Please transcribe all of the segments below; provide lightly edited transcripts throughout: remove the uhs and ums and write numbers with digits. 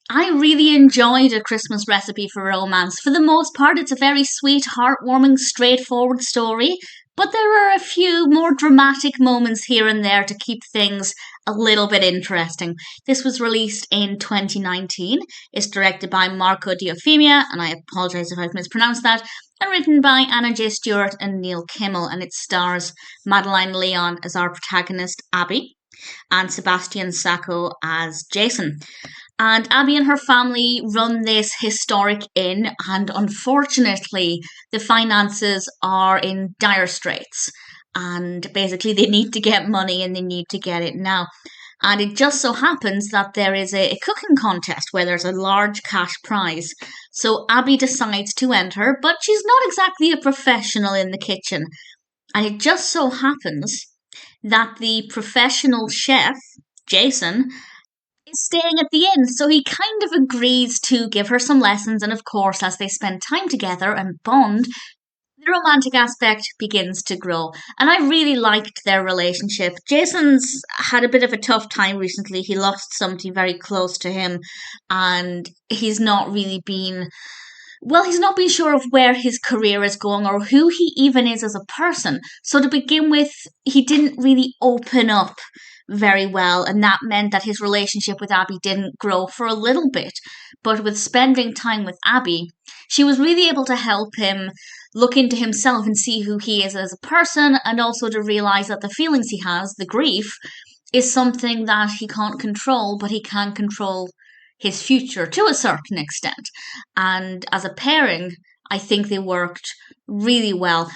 I really enjoyed A Christmas Recipe for Romance. For the most part, it's a very sweet, heartwarming, straightforward story, but there are a few more dramatic moments here and there to keep things a little bit interesting. This was released in 2019. It's directed by Marco Deufemia, and I apologise if I've mispronounced that, and written by Anna J. Stewart and Neale Kimmel, and it stars Madeline Leon as our protagonist, Abby, and Sebastian Sacco as Jason. And Abby and her family run this historic inn, and unfortunately, the finances are in dire straits. And basically, they need to get money and they need to get it now. And it just so happens that there is a cooking contest where there's a large cash prize. So Abby decides to enter, but she's not exactly a professional in the kitchen. And it just so happens that the professional chef, Jason, is staying at the inn, so he kind of agrees to give her some lessons. And of course, as they spend time together and bond, the romantic aspect begins to grow. And I really liked their relationship. Jason's had a bit of a tough time recently. He lost somebody very close to him, and he's not really been. Well, he's not been sure of where his career is going or who he even is as a person. So, to begin with, he didn't really open up very well, and that meant that his relationship with Abby didn't grow for a little bit. But with spending time with Abby, she was really able to help him look into himself and see who he is as a person, and also to realize that the feelings he has, the grief, is something that he can't control, but he can control his future to a certain extent. And as a pairing, I think they worked really well.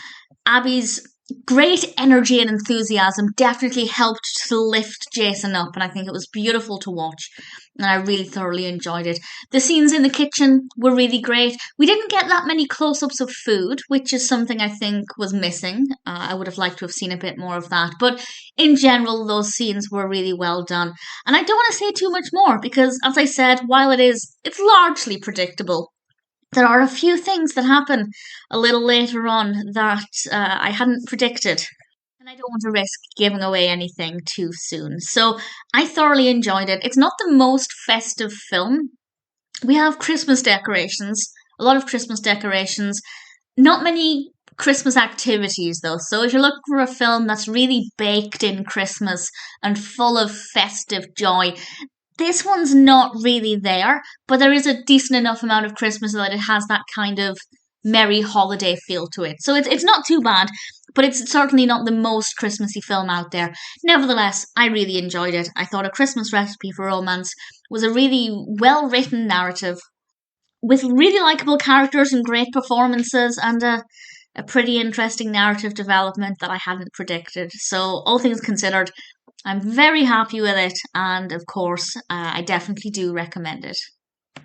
Abby's great energy and enthusiasm definitely helped to lift Jason up, and I think it was beautiful to watch, and I really thoroughly enjoyed it. The scenes in the kitchen were really great. We didn't get that many close-ups of food, which is something I think was missing. I would have liked to have seen a bit more of that, but in general, those scenes were really well done. And I don't want to say too much more because, as I said, while it's largely predictable, there are a few things that happen a little later on that I hadn't predicted. And I don't want to risk giving away anything too soon. So I thoroughly enjoyed it. It's not the most festive film. We have Christmas decorations, a lot of Christmas decorations, not many Christmas activities though. So if you're looking for a film that's really baked in Christmas and full of festive joy, this one's not really there, but there is a decent enough amount of Christmas that it has that kind of merry holiday feel to it. So it's not too bad, but it's certainly not the most Christmassy film out there. Nevertheless, I really enjoyed it. I thought A Christmas Recipe for Romance was a really well written narrative with really likable characters and great performances, and a pretty interesting narrative development that I hadn't predicted. So, all things considered, I'm very happy with it, and of course, I definitely do recommend it.